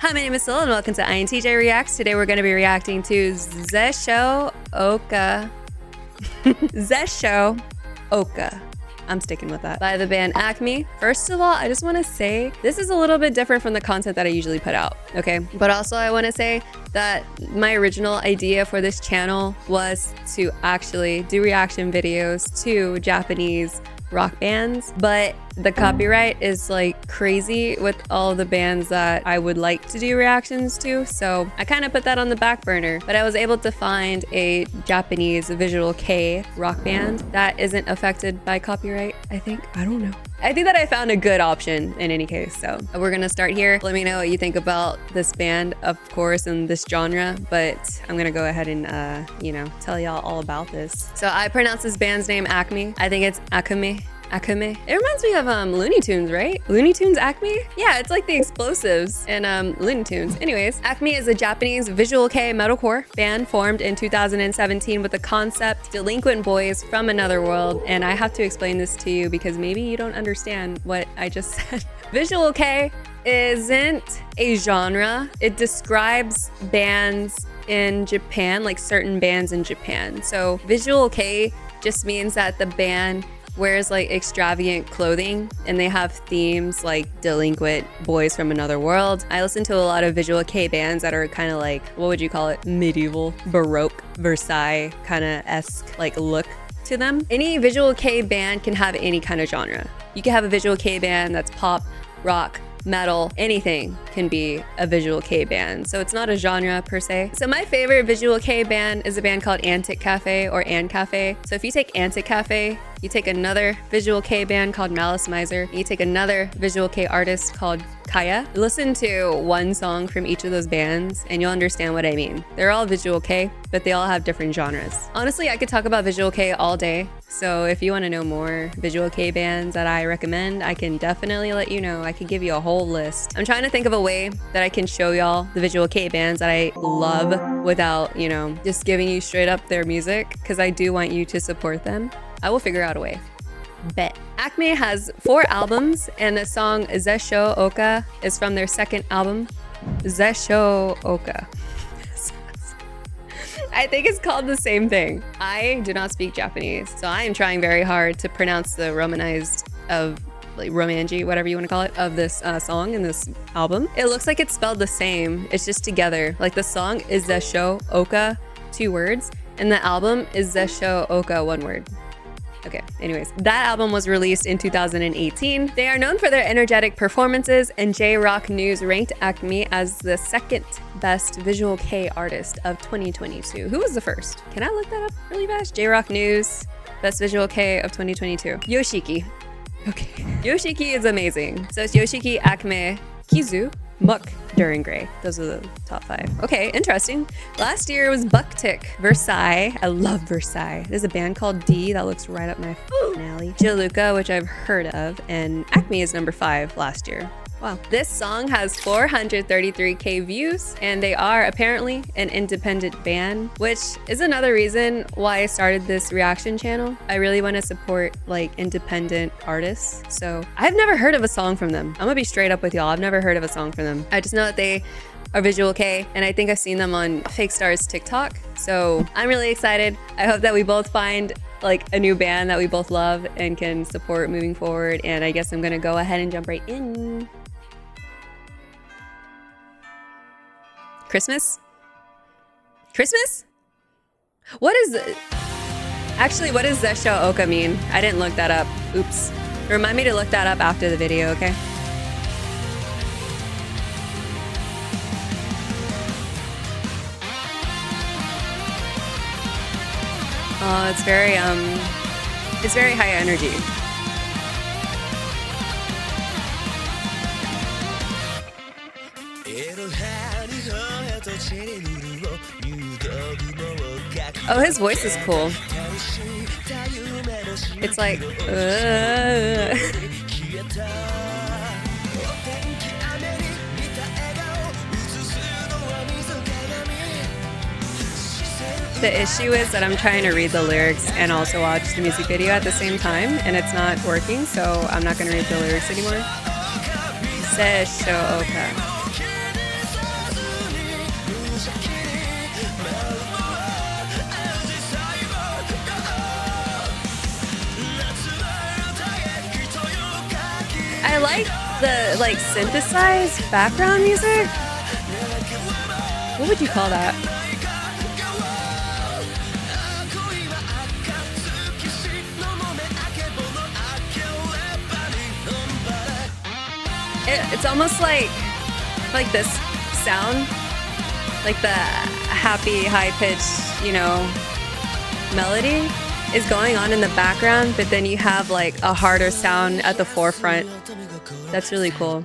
Hi, my name is Syl and welcome to INTJ Reacts. Today we're going to be reacting to Zesshou Ouka. Zesshou Ouka. I'm sticking with that. By the band ACME. First of all, I just want to say this is a little bit different from the content that I usually put out, okay? But also I want to say that my original idea for this channel was to actually do reaction videos to Japanese rock bands, but the copyright is like crazy with all the bands that I would like to do reactions to, so I kind of put that on the back burner. But I was able to find a Japanese visual K rock band that isn't affected by copyright, I think. I don't know. I think that I found a good option in any case, so we're gonna start here. Let me know what you think about this band, of course, and this genre, but I'm gonna go ahead and, tell y'all all about this. So I pronounce this band's name ACME. I think it's ACME. ACME. It reminds me of Looney Tunes, right? Looney Tunes ACME? Yeah, it's like the explosives in Looney Tunes. Anyways, ACME is a Japanese visual kei metalcore band formed in 2017 with the concept delinquent boys from another world. And I have to explain this to you because maybe you don't understand what I just said. Visual kei isn't a genre. It describes bands in Japan, like certain bands in Japan. So visual kei just means that the band wears like extravagant clothing and they have themes like delinquent boys from another world. I listen to a lot of visual kei bands that are kind of like, what would you call it? Medieval, Baroque, Versailles kind of esque like look to them. Any visual kei band can have any kind of genre. You can have a visual kei band that's pop, rock, metal, anything can be a visual kei band. So it's not a genre per se. So my favorite visual kei band is a band called Antic Cafe or An Cafe. So if you take Antic Cafe, you take another visual kei band called Malice Miser, you take another visual kei artist called Kaya. Listen to one song from each of those bands and you'll understand what I mean. They're all visual kei, but they all have different genres. Honestly, I could talk about visual kei all day. So if you want to know more visual kei bands that I recommend, I can definitely let you know. I could give you a whole list. I'm trying to think of a way that I can show y'all the visual kei bands that I love without, just giving you straight up their music, because I do want you to support them. I will figure out a way. Bet. ACME has 4 albums, and the song Zesshou Ouka is from their second album, Zesshou Ouka. I think it's called the same thing. I do not speak Japanese, so I am trying very hard to pronounce the romanized of like romanji, whatever you want to call it, of this song in this album. It looks like it's spelled the same. It's just together. Like the song is Zesshou Ouka, 2 words, and the album is Zesshou Ouka, 1 word. Okay, anyways, that album was released in 2018. They are known for their energetic performances, and J-Rock News ranked ACME as the 2nd best visual kei artist of 2022. Who was the first? Can I look that up really fast? J-Rock News, best visual kei of 2022. Yoshiki. Okay. Yoshiki is amazing. So it's Yoshiki, ACME, Kizu, Muck, During Gray. Those are the top 5. Okay, interesting. Last year was Bucktick, Versailles. I love Versailles. There's a band called D that looks right up my alley. Zesshou Ouka, which I've heard of, and ACME is number 5 last year. Wow. This song has 433K views, and they are apparently an independent band, which is another reason why I started this reaction channel. I really want to support like independent artists. So I've never heard of a song from them. I'm gonna be straight up with y'all. I've never heard of a song from them. I just know that they are visual kei, and I think I've seen them on Fake Star's TikTok. So I'm really excited. I hope that we both find like a new band that we both love and can support moving forward. And I guess I'm gonna go ahead and jump right in. Christmas? Christmas? What is it? Actually, what does Zesshou Ouka mean? I didn't look that up. Oops. Remind me to look that up after the video, okay? Oh, it's very high energy. Oh, his voice is cool. It's like, The issue is that I'm trying to read the lyrics and also watch the music video at the same time, and it's not working, so I'm not going to read the lyrics anymore. Zesshou Ouka. I like the like synthesized background music. What would you call that? It's almost like this sound, like the happy high-pitched, you know, melody is going on in the background, but then you have like a harder sound at the forefront. That's really cool.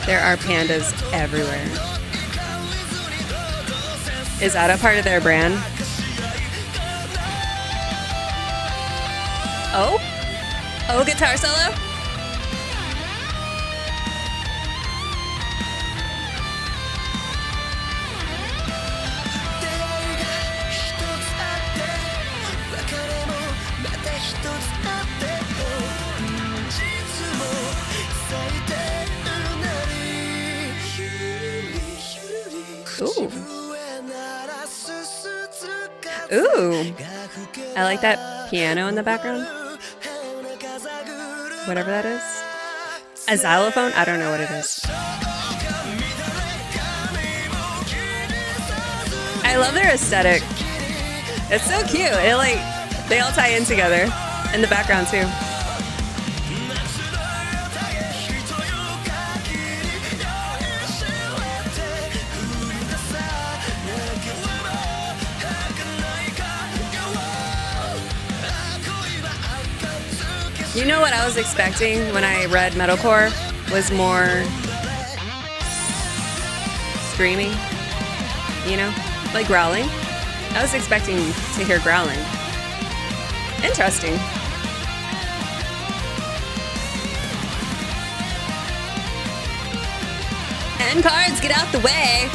There are pandas everywhere. Is that a part of their brand? Oh? Oh, guitar solo? Ooh. Ooh. I like that piano in the background. Whatever that is. A xylophone? I don't know what it is. I love their aesthetic. It's so cute. It like, they all tie in together in the background too. You know what I was expecting when I read metalcore was more screaming, you know, like growling. I was expecting to hear growling. Interesting. End cards, get out the way.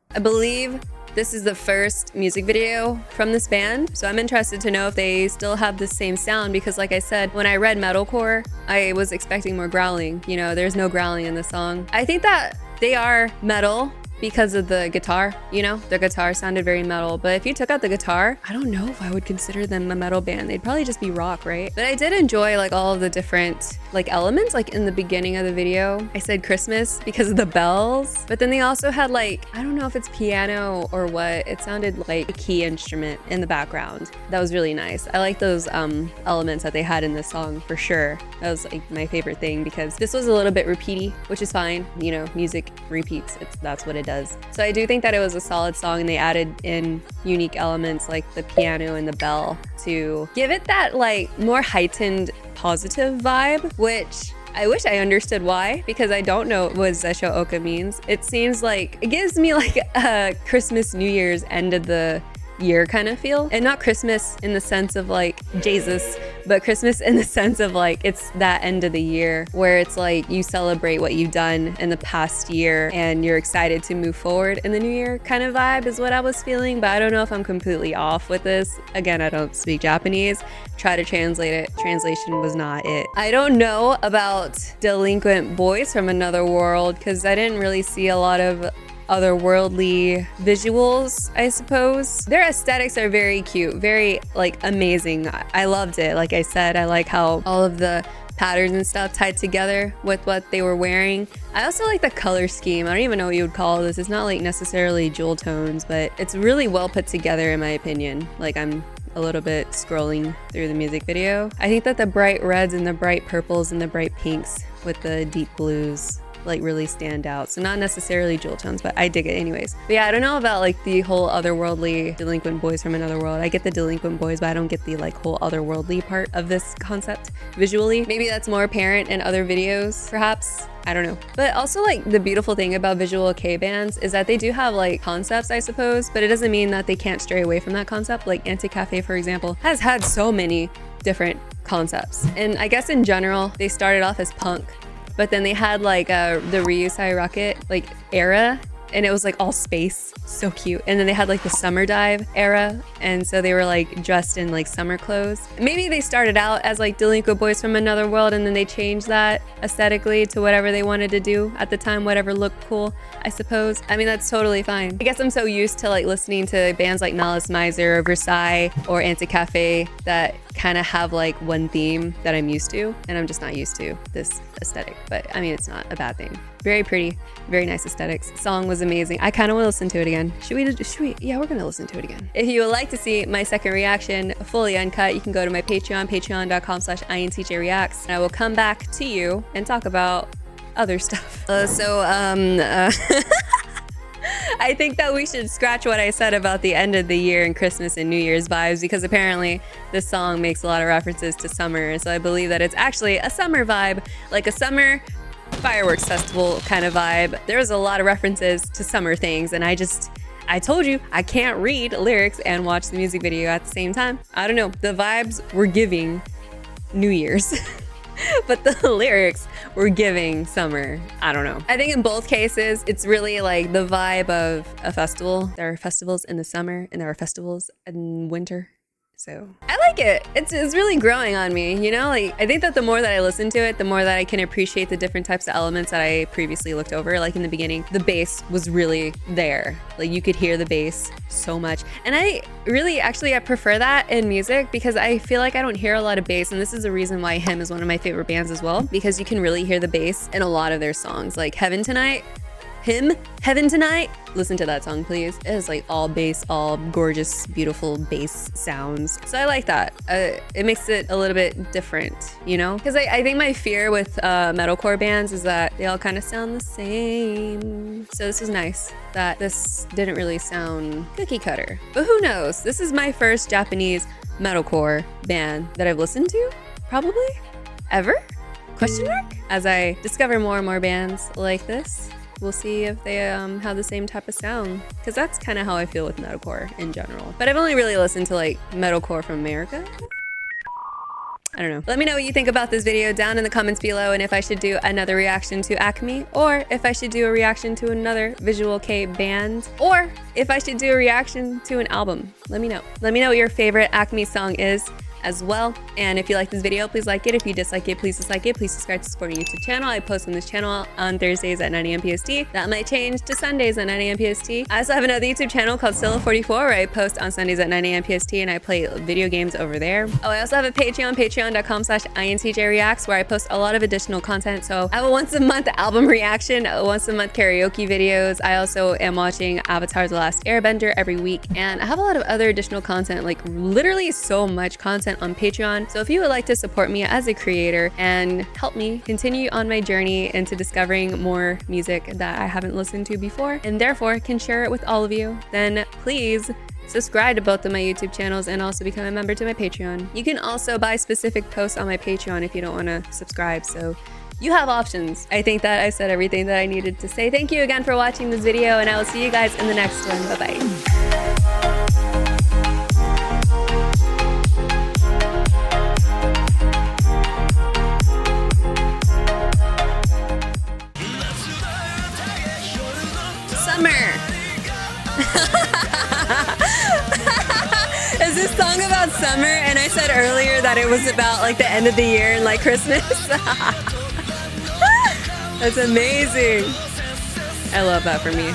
I believe this is the first music video from this band, so I'm interested to know if they still have the same sound, because like I said, when I read metalcore, I was expecting more growling. You know, there's no growling in the song. I think that they are metal because of the guitar, you know? The guitar sounded very metal, but if you took out the guitar, I don't know if I would consider them a metal band. They'd probably just be rock, right? But I did enjoy like all of the different like elements. Like in the beginning of the video, I said Christmas because of the bells, but then they also had like, I don't know if it's piano or what, it sounded like a key instrument in the background. That was really nice. I like those elements that they had in this song for sure. That was like my favorite thing, because this was a little bit repeaty, which is fine. You know, music repeats, that's what it does. So I do think that it was a solid song, and they added in unique elements like the piano and the bell to give it that like more heightened positive vibe, which I wish I understood why, because I don't know what Zesshou Ouka means. It seems like it gives me like a Christmas, New Year's, end of the year kind of feel, and not Christmas in the sense of like Jesus, but Christmas in the sense of like it's that end of the year where it's like you celebrate what you've done in the past year and you're excited to move forward in the new year kind of vibe is what I was feeling. But I don't know if I'm completely off with this. Again, I don't speak Japanese. Try to translate it. Translation was not it. I don't know about Delinquent Boys from Another World because I didn't really see a lot of otherworldly visuals, I suppose. Their aesthetics are very cute, very like amazing. I loved it. Like I said, I like how all of the patterns and stuff tied together with what they were wearing. I also like the color scheme. I don't even know what you would call this. It's not like necessarily jewel tones, but it's really well put together in my opinion. Like I'm a little bit scrolling through the music video. I think that the bright reds and the bright purples and the bright pinks with the deep blues like really stand out. So not necessarily jewel tones, but I dig it anyways. But yeah, I don't know about like the whole otherworldly delinquent boys from another world. I get the delinquent boys, but I don't get the like whole otherworldly part of this concept visually. Maybe that's more apparent in other videos, perhaps. I don't know. But also like the beautiful thing about visual kei bands is that they do have like concepts, I suppose, but it doesn't mean that they can't stray away from that concept. Like Anti-Cafe, for example, has had so many different concepts. And I guess in general, they started off as punk, but then they had like the Ryusai Rocket like era, and it was like all space, so cute. And then they had like the summer dive era, and so they were like dressed in like summer clothes. Maybe they started out as like delinquent boys from another world, and then they changed that aesthetically to whatever they wanted to do at the time, whatever looked cool, I suppose. I mean, that's totally fine. I guess I'm so used to like listening to bands like Malice Miser or Versailles or Anti-Cafe that kind of have like one theme that I'm used to, and I'm just not used to this aesthetic. But I mean, it's not a bad thing. Very pretty, very nice aesthetics. Song was amazing. I kind of want to listen to it again. Should we? Yeah, we're gonna listen to it again. If you would like to see my second reaction fully uncut, you can go to my Patreon, patreon.com/INTJreacts, and I will come back to you and talk about other stuff. I think that we should scratch what I said about the end of the year and Christmas and New Year's vibes, because apparently this song makes a lot of references to summer. So I believe that it's actually a summer vibe, like a summer fireworks festival kind of vibe. There's a lot of references to summer things, and I told you I can't read lyrics and watch the music video at the same time. I don't know. The vibes were giving New Year's. But the lyrics were giving summer. I don't know. I think in both cases, it's really like the vibe of a festival. There are festivals in the summer and there are festivals in winter. So I like it. It's really growing on me, you know? Like, I think that the more that I listen to it, the more that I can appreciate the different types of elements that I previously looked over. Like in the beginning, the bass was really there. Like you could hear the bass so much. And I really I prefer that in music, because I feel like I don't hear a lot of bass. And this is the reason why Him is one of my favorite bands as well, because you can really hear the bass in a lot of their songs. Like Heaven Tonight. Heaven Tonight. Listen to that song, please. It is like all bass, all gorgeous, beautiful bass sounds. So I like that. It makes it a little bit different, you know? Because I think my fear with metalcore bands is that they all kind of sound the same. So this is nice that this didn't really sound cookie cutter. But who knows? This is my first Japanese metalcore band that I've listened to, probably, ever? Question mark? As I discover more and more bands like this, we'll see if they have the same type of sound, because that's kind of how I feel with metalcore in general. But I've only really listened to like metalcore from America. I don't know. Let me know what you think about this video down in the comments below, and if I should do another reaction to ACME, or if I should do a reaction to another visual kei band, or if I should do a reaction to an album. Let me know. Let me know what your favorite ACME song is as well. And if you like this video, please like it. If you dislike it, please dislike it. Please subscribe to support my YouTube channel. I post on this channel on Thursdays at 9 a.m. PST. That might change to Sundays at 9 a.m. PST. I also have another YouTube channel called Silla44, where I post on Sundays at 9 a.m. PST, and I play video games over there. Oh, I also have a Patreon, patreon.com/INTJreacts, where I post a lot of additional content. So I have a once a month album reaction, once a month karaoke videos. I also am watching Avatar: The Last Airbender every week, and I have a lot of other additional content, like literally so much content on Patreon. So if you would like to support me as a creator and help me continue on my journey into discovering more music that I haven't listened to before, and therefore can share it with all of you, then please subscribe to both of my YouTube channels and also become a member to my Patreon. You can also buy specific posts on my Patreon if you don't want to subscribe, so you have options. I think that I said everything that I needed to say. Thank you again for watching this video, and I will see you guys in the next one. Bye-bye. Is this song about summer? And I said earlier that it was about like the end of the year and like Christmas. That's amazing. I love that for me.